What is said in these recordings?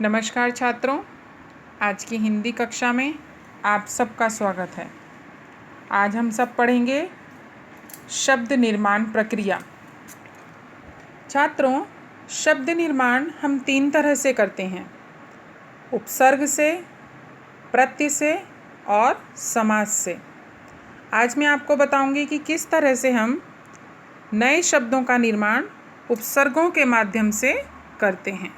नमस्कार छात्रों, आज की हिंदी कक्षा में आप सबका स्वागत है। आज हम सब पढ़ेंगे शब्द निर्माण प्रक्रिया। छात्रों, शब्द निर्माण हम 3 तरह से करते हैं: उपसर्ग से, प्रत्यय से और समास से। आज मैं आपको बताऊंगी कि किस तरह से हम नए शब्दों का निर्माण उपसर्गों के माध्यम से करते हैं।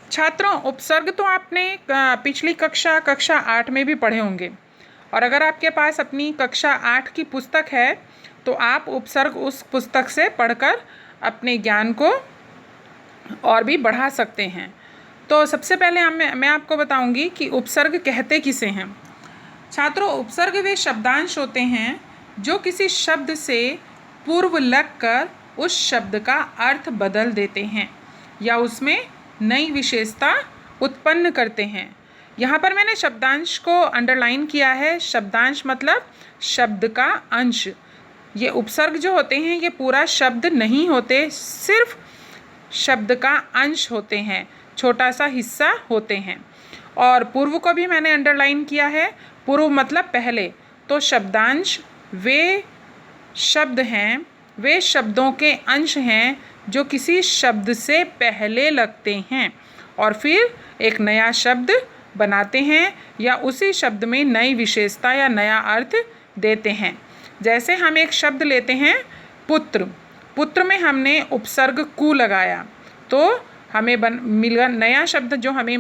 छात्रों, उपसर्ग तो आपने पिछली कक्षा 8 में भी पढ़े होंगे, और अगर आपके पास अपनी कक्षा 8 की पुस्तक है तो आप उपसर्ग उस पुस्तक से पढ़कर अपने ज्ञान को और भी बढ़ा सकते हैं। तो सबसे पहले मैं आपको बताऊंगी कि उपसर्ग कहते किसे हैं। छात्रों, उपसर्ग वे शब्दांश होते हैं जो किसी शब्द से पूर्व लगकर उस शब्द का अर्थ बदल देते हैं या उसमें नई विशेषता उत्पन्न करते हैं। यहाँ पर मैंने शब्दांश को अंडरलाइन किया है। शब्दांश मतलब शब्द का अंश। ये उपसर्ग जो होते हैं ये पूरा शब्द नहीं होते, सिर्फ शब्द का अंश होते हैं, छोटा सा हिस्सा होते हैं। और पूर्व को भी मैंने अंडरलाइन किया है। पूर्व मतलब पहले। तो शब्दांश वे शब्द हैं, वे शब्दों के अंश हैं जो किसी शब्द से पहले लगते हैं और फिर एक नया शब्द बनाते हैं या उसी शब्द में नई विशेषता या नया अर्थ देते हैं। जैसे हम एक शब्द लेते हैं पुत्र। पुत्र में हमने उपसर्ग कु लगाया तो हमें मिला नया शब्द जो हमें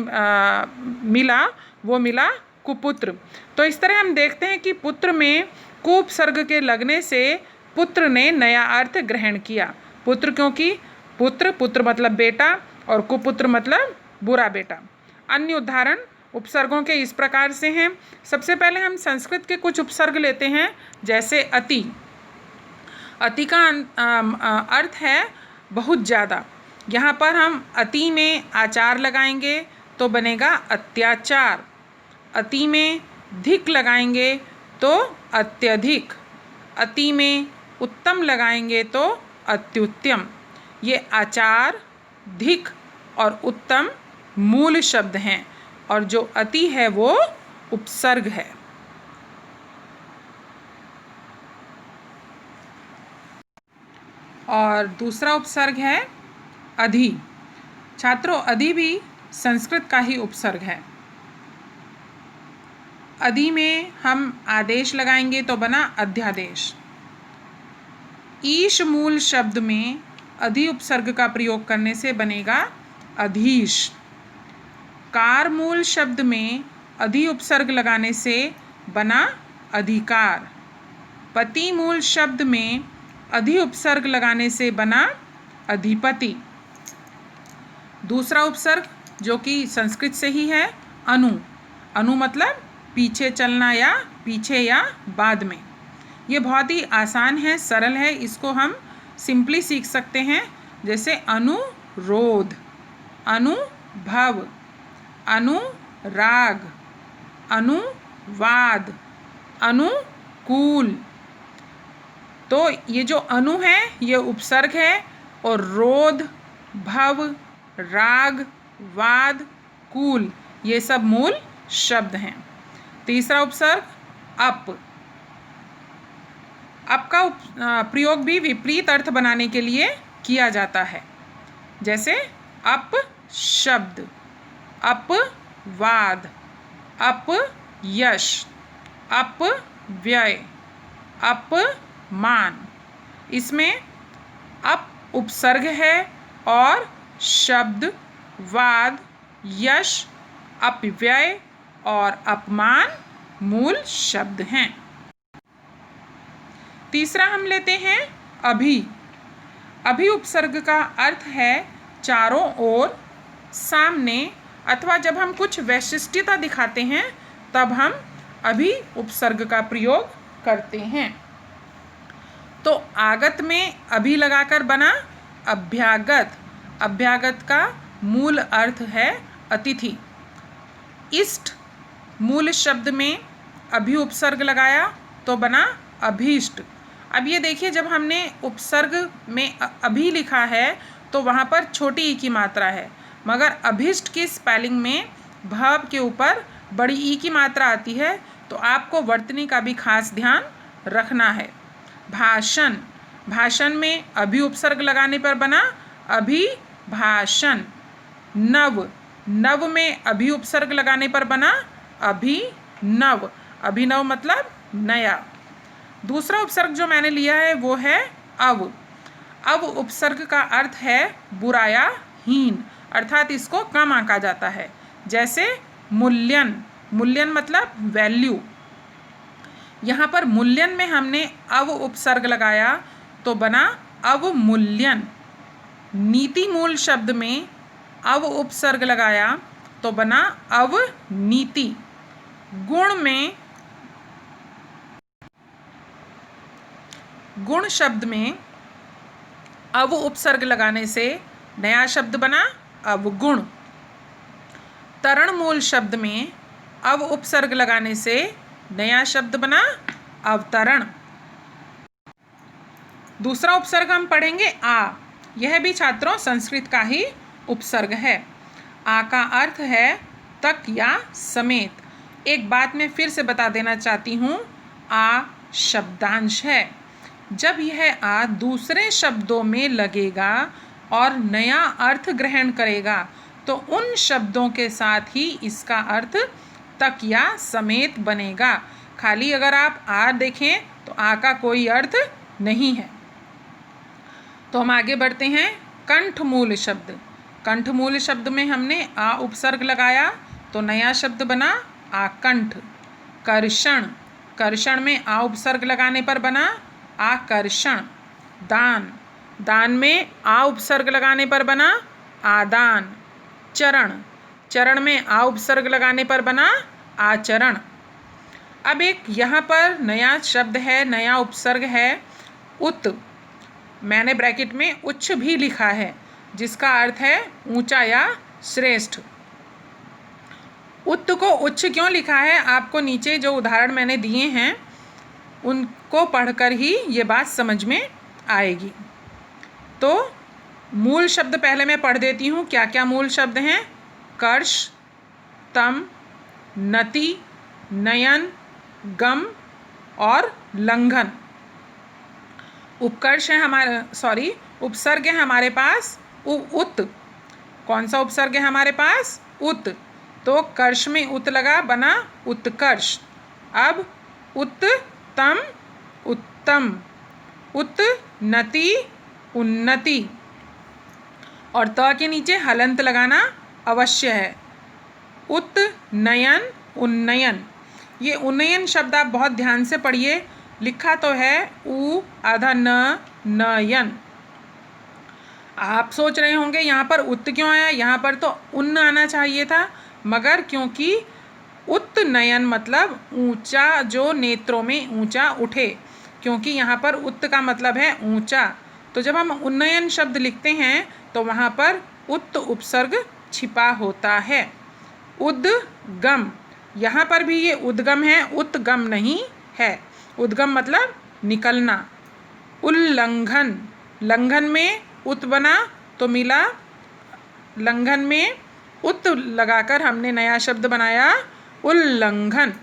मिला, वो मिला कुपुत्र। तो इस तरह हम देखते हैं कि पुत्र में कु उपसर्ग के लगने से पुत्र ने नया अर्थ ग्रहण किया। पुत्र क्योंकि पुत्र मतलब बेटा और कुपुत्र मतलब बुरा बेटा। अन्य उदाहरण उपसर्गों के इस प्रकार से हैं। सबसे पहले हम संस्कृत के कुछ उपसर्ग लेते हैं, जैसे अति। अति का अर्थ है बहुत ज़्यादा। यहाँ पर हम अति में आचार लगाएंगे तो बनेगा अत्याचार। अति में धिक लगाएंगे तो अत्यधिक। अति में उत्तम लगाएंगे तो अत्युत्तम। ये आचार, धिक और उत्तम मूल शब्द हैं और जो अति है वो उपसर्ग है। और दूसरा उपसर्ग है अधि। छात्रों, अधि भी संस्कृत का ही उपसर्ग है। अधि में हम आदेश लगाएंगे तो बना अध्यादेश। ईश मूल शब्द में अधि उपसर्ग का प्रयोग करने से बनेगा अधीश। कार मूल शब्द में अधि उपसर्ग लगाने से बना अधिकार। पति मूल शब्द में अधि उपसर्ग लगाने से बना अधिपति। दूसरा उपसर्ग जो कि संस्कृत से ही है, अनु। अनु मतलब पीछे चलना या पीछे या बाद में। ये बहुत ही आसान है, सरल है, इसको हम सिंपली सीख सकते हैं। जैसे अनुरोध, अनुभव, अनुराग, अनुवाद, अनुकूल। तो ये जो अनु है ये उपसर्ग है और रोध, भव, राग, वाद, कूल ये सब मूल शब्द हैं। तीसरा उपसर्ग अप। अप का प्रयोग भी विपरीत अर्थ बनाने के लिए किया जाता है। जैसे अप शब्द, अपवाद, अपयश, अपव्यय, अपमान। इसमें अप उपसर्ग है और शब्द, वाद, यश, अपव्यय और अपमान मूल शब्द हैं। तीसरा हम लेते हैं अभि। अभि उपसर्ग का अर्थ है चारों ओर, सामने, अथवा जब हम कुछ वैशिष्ट्यता दिखाते हैं तब हम अभि उपसर्ग का प्रयोग करते हैं। तो आगत में अभि लगाकर बना अभ्यागत। अभ्यागत का मूल अर्थ है अतिथि। इष्ट मूल शब्द में अभि उपसर्ग लगाया तो बना अभीष्ट। अब ये देखिए, जब हमने उपसर्ग में अभि लिखा है तो वहाँ पर छोटी ई की मात्रा है, मगर अभिष्ट की स्पेलिंग में भ के ऊपर बड़ी ई की मात्रा आती है, तो आपको वर्तनी का भी खास ध्यान रखना है। भाषण, भाषण में अभि उपसर्ग लगाने पर बना अभिभाषण। नव, नव में अभि उपसर्ग लगाने पर बना अभिनव। अभिनव मतलब नया। दूसरा उपसर्ग जो मैंने लिया है वो है अव। अव उपसर्ग का अर्थ है बुराया हीन, अर्थात इसको कम आंका जाता है। जैसे मूल्यन, मूल्यन मतलब वैल्यू। यहाँ पर मूल्यन में हमने अव उपसर्ग लगाया तो बना अवमूल्यन। नीति मूल शब्द में अव उपसर्ग लगाया तो बना अवनीति। गुण में, गुण शब्द में अव उपसर्ग लगाने से नया शब्द बना अवगुण। तरण मूल शब्द में अव उपसर्ग लगाने से नया शब्द बना अवतरण। दूसरा उपसर्ग हम पढ़ेंगे आ। यह भी छात्रों संस्कृत का ही उपसर्ग है। आ का अर्थ है तक या समेत। एक बात मैं फिर से बता देना चाहती हूँ, आ शब्दांश है। जब यह आ दूसरे शब्दों में लगेगा और नया अर्थ ग्रहण करेगा तो उन शब्दों के साथ ही इसका अर्थ तक या समेत बनेगा। खाली अगर आप आ देखें तो आ का कोई अर्थ नहीं है। तो हम आगे बढ़ते हैं। कंठ मूल शब्द, कंठ मूल शब्द में हमने आ उपसर्ग लगाया तो नया शब्द बना आकंठ। कर्षण, कर्षण में आ उपसर्ग लगाने पर बना आकर्षण। दान, दान में आ उपसर्ग लगाने पर बना आदान। चरण, चरण में आ उपसर्ग लगाने पर बना आचरण। अब एक यहाँ पर नया शब्द है, नया उपसर्ग है उत। मैंने ब्रैकेट में उच्च भी लिखा है जिसका अर्थ है ऊंचा या श्रेष्ठ। उत को उच्च क्यों लिखा है, आपको नीचे जो उदाहरण मैंने दिए हैं उनको पढ़कर ही ये बात समझ में आएगी। तो मूल शब्द पहले मैं पढ़ देती हूँ। क्या क्या मूल शब्द हैं? कर्ष, तम, नति, नयन, गम और लंघन। उपकर्ष है हमारे उपसर्ग है हमारे पास उत। कौन सा उपसर्ग है हमारे पास? उत। तो कर्ष में उत लगा, बना उत्कर्ष। अब उत्तम, उत्तम। उन्नति, उन्नति। और त के नीचे हलंत लगाना अवश्य है। उत्नयन, उन्नयन। ये उन्नयन शब्द आप बहुत ध्यान से पढ़िए। लिखा तो है उ आधा न, नयन। आप सोच रहे होंगे यहाँ पर उत क्यों आया, यहाँ पर तो उन्न आना चाहिए था, मगर क्योंकि उत्नयन मतलब ऊंचा, जो नेत्रों में ऊंचा उठे, क्योंकि यहाँ पर उत का मतलब है ऊंचा। तो जब हम उन्नयन शब्द लिखते हैं तो वहाँ पर उत उपसर्ग छिपा होता है। उद्गम, यहाँ पर भी ये उद्गम है, उद्गम नहीं है। उद्गम मतलब निकलना। उल्लंघन, लंघन में उत बना तो मिला लंघन में उत लगाकर हमने नया शब्द बनाया उल्लंघन।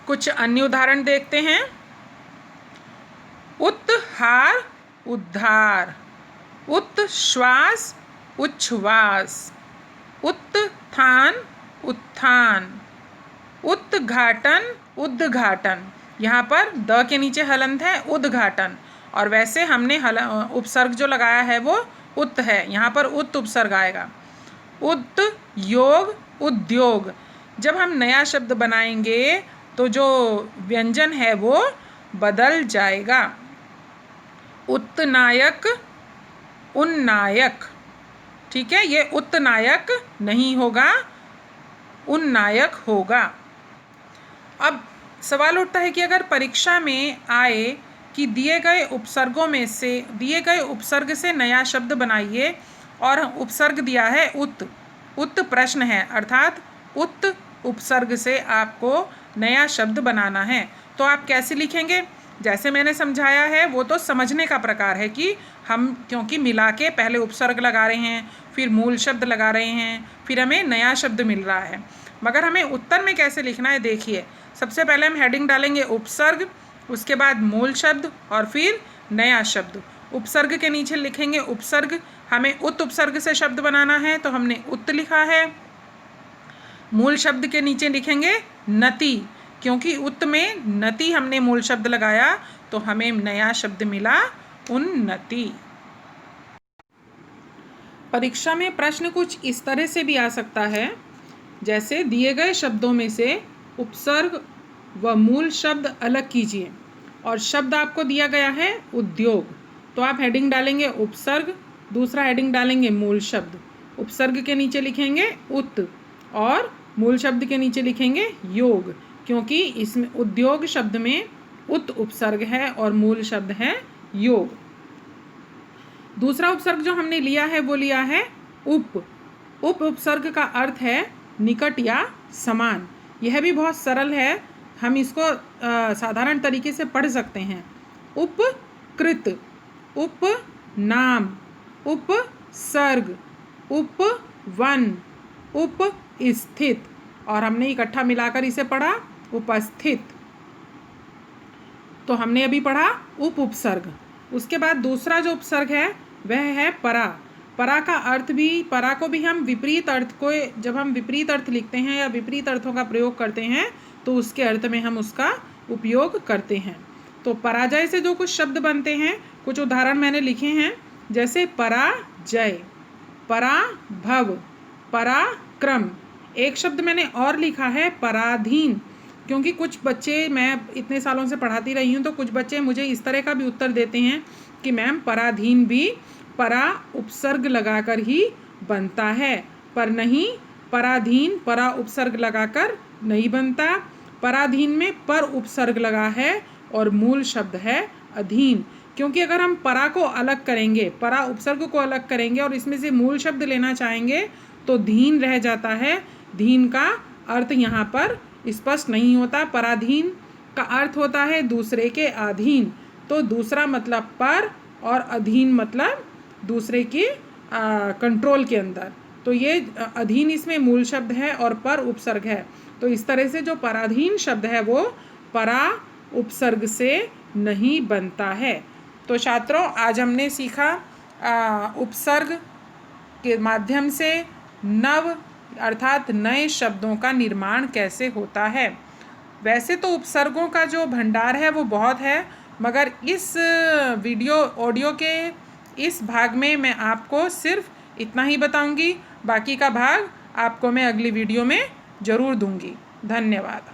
कुछ अन्य उदाहरण देखते हैं। उत्हार, उद्धार। उत्श्वास, उच्छ्वास। उत्थान, उत्थान। उद्घाटन, उद्घाटन। यहाँ पर द के नीचे हलंत है उद्घाटन, और वैसे हमने उपसर्ग जो लगाया है वो उत है, यहाँ पर उत उपसर्ग आएगा। उद्योग, उद्योग। जब हम नया शब्द बनाएंगे तो जो व्यंजन है वो बदल जाएगा। उत्नायक, उन्नायक। ठीक है, ये उत्नायक नहीं होगा, उन्नायक होगा। अब सवाल उठता है कि अगर परीक्षा में आए कि दिए गए उपसर्गों में से, दिए गए उपसर्ग से नया शब्द बनाइए, और उपसर्ग दिया है उत, उत प्रश्न है, अर्थात उत उपसर्ग से आपको नया शब्द बनाना है, तो आप कैसे लिखेंगे? जैसे मैंने समझाया है वो तो समझने का प्रकार है कि हम क्योंकि मिला के पहले उपसर्ग लगा रहे हैं, फिर मूल शब्द लगा रहे हैं, फिर हमें नया शब्द मिल रहा है। मगर हमें उत्तर में कैसे लिखना है देखिए। सबसे पहले हम हेडिंग डालेंगे उपसर्ग, उसके बाद मूल शब्द और फिर नया शब्द। उपसर्ग के नीचे लिखेंगे उपसर्ग, हमें उत उपसर्ग से शब्द बनाना है तो हमने उत लिखा है। मूल शब्द के नीचे लिखेंगे नति, क्योंकि उत में नति हमने मूल शब्द लगाया तो हमें नया शब्द मिला उन्नति। परीक्षा में प्रश्न कुछ इस तरह से भी आ सकता है, जैसे दिए गए शब्दों में से उपसर्ग व मूल शब्द अलग कीजिए और शब्द आपको दिया गया है उद्योग, तो आप हेडिंग डालेंगे उपसर्ग, दूसरा हेडिंग डालेंगे मूल शब्द। उपसर्ग के नीचे लिखेंगे उत और मूल शब्द के नीचे लिखेंगे योग, क्योंकि इसमें उद्योग शब्द में उत उपसर्ग है और मूल शब्द है योग। दूसरा उपसर्ग जो हमने लिया है वो लिया है उप। उप उपसर्ग का अर्थ है निकट या समान। यह भी बहुत सरल है, हम इसको साधारण तरीके से पढ़ सकते हैं। उपकृत, उपनाम, उपसर्ग, उपवन, उपस्थित, और हमने इकट्ठा मिलाकर इसे पढ़ा उपस्थित। तो हमने अभी पढ़ा उप उपसर्ग। उसके बाद दूसरा जो उपसर्ग है वह है परा। परा का अर्थ भी, परा को भी हम विपरीत अर्थ को, जब हम विपरीत अर्थ लिखते हैं या विपरीत अर्थों का प्रयोग करते हैं तो उसके अर्थ में हम उसका उपयोग करते हैं। तो पराजय से जो कुछ शब्द बनते हैं, कुछ उदाहरण मैंने लिखे हैं, जैसे पराजय, पराभव, पराक्रम। एक शब्द मैंने और लिखा है पराधीन, क्योंकि कुछ बच्चे, मैं इतने सालों से पढ़ाती रही हूँ तो कुछ बच्चे मुझे इस तरह का भी उत्तर देते हैं कि मैम पराधीन भी परा उपसर्ग लगाकर ही बनता है, पर नहीं, पराधीन परा उपसर्ग लगाकर नहीं बनता। पराधीन में पर उपसर्ग लगा है और मूल शब्द है अधीन, क्योंकि अगर हम परा को अलग करेंगे, परा उपसर्ग को अलग करेंगे और इसमें से मूल शब्द लेना चाहेंगे तो धीन रह जाता है। धीन का अर्थ यहाँ पर स्पष्ट नहीं होता। पराधीन का अर्थ होता है दूसरे के अधीन, तो दूसरा मतलब पर और अधीन मतलब दूसरे के कंट्रोल के अंदर। तो ये अधीन इसमें मूल शब्द है और पर उपसर्ग है। तो इस तरह से जो पराधीन शब्द है वो परा उपसर्ग से नहीं बनता है। तो छात्रों, आज हमने सीखा उपसर्ग के माध्यम से नव अर्थात नए शब्दों का निर्माण कैसे होता है। वैसे तो उपसर्गों का जो भंडार है वो बहुत है, मगर इस ऑडियो के इस भाग में मैं आपको सिर्फ इतना ही बताऊंगी। बाकी का भाग आपको मैं अगली वीडियो में ज़रूर दूंगी। धन्यवाद।